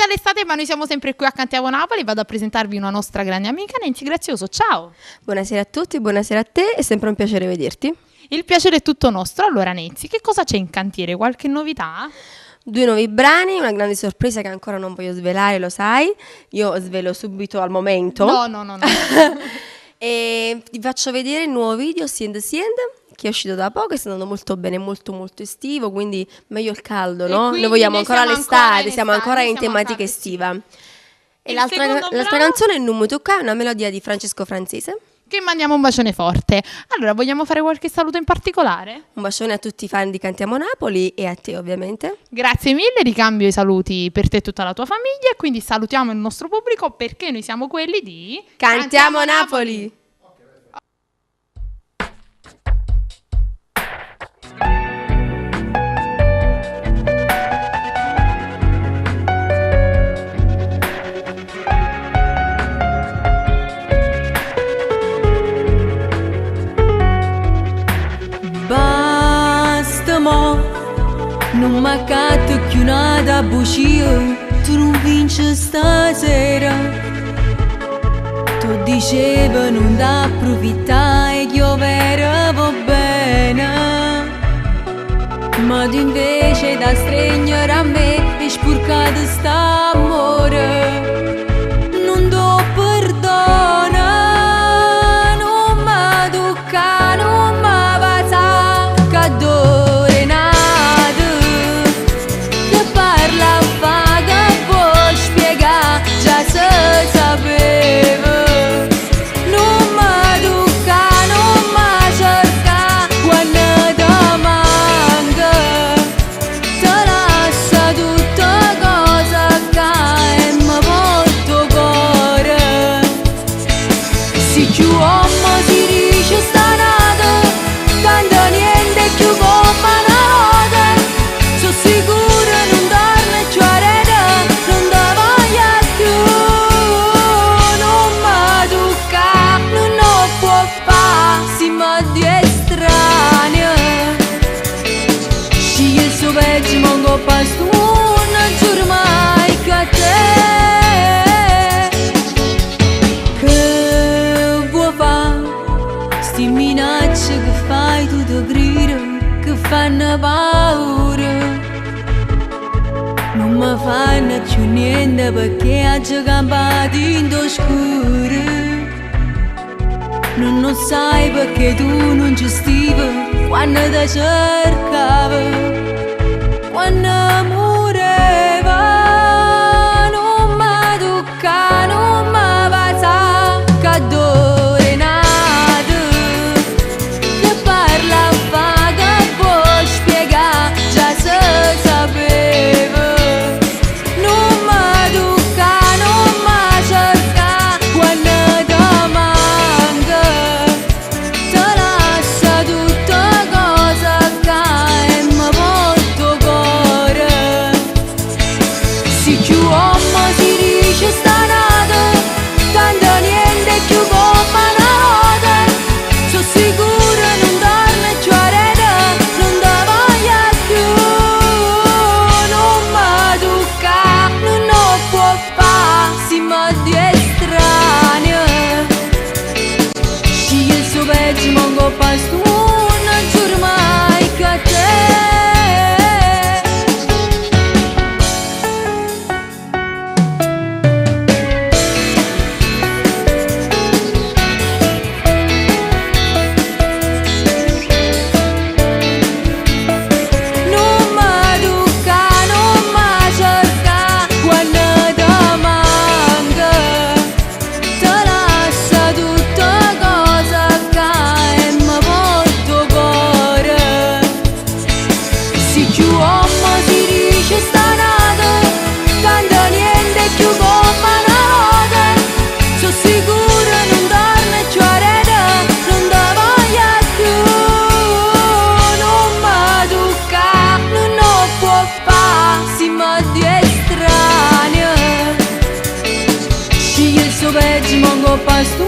finita l'estate, ma noi siamo sempre qui a Cantiamo Napoli. Vado a presentarvi una nostra grande amica, Nancy Grazioso. Ciao! Buonasera a tutti, buonasera a te, è sempre un piacere vederti. Il piacere è tutto nostro. Allora Nancy, che cosa c'è in cantiere? Qualche novità? 2 nuovi brani, una grande sorpresa che ancora non voglio svelare, lo sai. Io svelo subito al momento. No. E ti faccio vedere il nuovo video, Siend, che è uscito da poco, sta andando molto bene, molto molto estivo, quindi meglio il caldo, no? Noi vogliamo ancora l'estate, siamo ancora in tematica estiva. E l'altra canzone è Non mi tocca, è una melodia di Francesco Francese. Che mandiamo un bacione forte. Allora, vogliamo fare qualche saluto in particolare? Un bacione a tutti i fan di Cantiamo Napoli e a te ovviamente. Grazie mille, ricambio i saluti per te e tutta la tua famiglia, e quindi salutiamo il nostro pubblico perché noi siamo quelli di Cantiamo Napoli! Basta mo, non m'accatto più nada bugia, tu non vinci stasera. Tu dicevi non da approfittare che io vera va bene, ma tu invece da stregnere a me e spurcato sta amore. Non do perdono, non mi tocca, non mi passa che d'ore nata che parla fa che può spiegare, già se sapeva. Non mi tocca, non mi cerca quando ti manca, ti lascia tutta cosa che mi porto cuore. Si più uomo si dice sta nata, tanto niente più come una nota. Sono sicura non torna più a rete, non ti voglio più. Non mi tocca, non lo può fare, si modi estranea. Scegli il suo peggio, manco pasto, non giuro mai che a te. Che vuoi fare? Sti minacce che fai tu ti grida, che fanno paura. Non mi fanno più niente perché oggi campato in oscuro. Non sai perché tu non ci stivi quando ti cercavo, quando moreva. Non mi tocca, non mi passa che d'ore nata che parla fa che può spiegare, già se sapeva. Non mi tocca, non mi cerca quando ti manca, ti lascia tutta cosa che mi porto cuore. Si più uomo si dice sta nata, tanto niente più come una nota. Sono sicura non torna più a rete, non ti voglio più. Non mi tocca, non lo può fare, si modi estranea. Scegli il suo peggio, manco pasto, non giuro mai che a te. Non mi tocca, non mi cerca quando ti manca, ti lascia tutta cosa che mi porto cuore. Si più uomo si dice sta nata, tanto niente più come una nota. Sono sicura non torna più a rete, non ti voglio più. Non mi tocca, non lo può fare, si modi estranea. Scegli il suo peggio, manco pasto,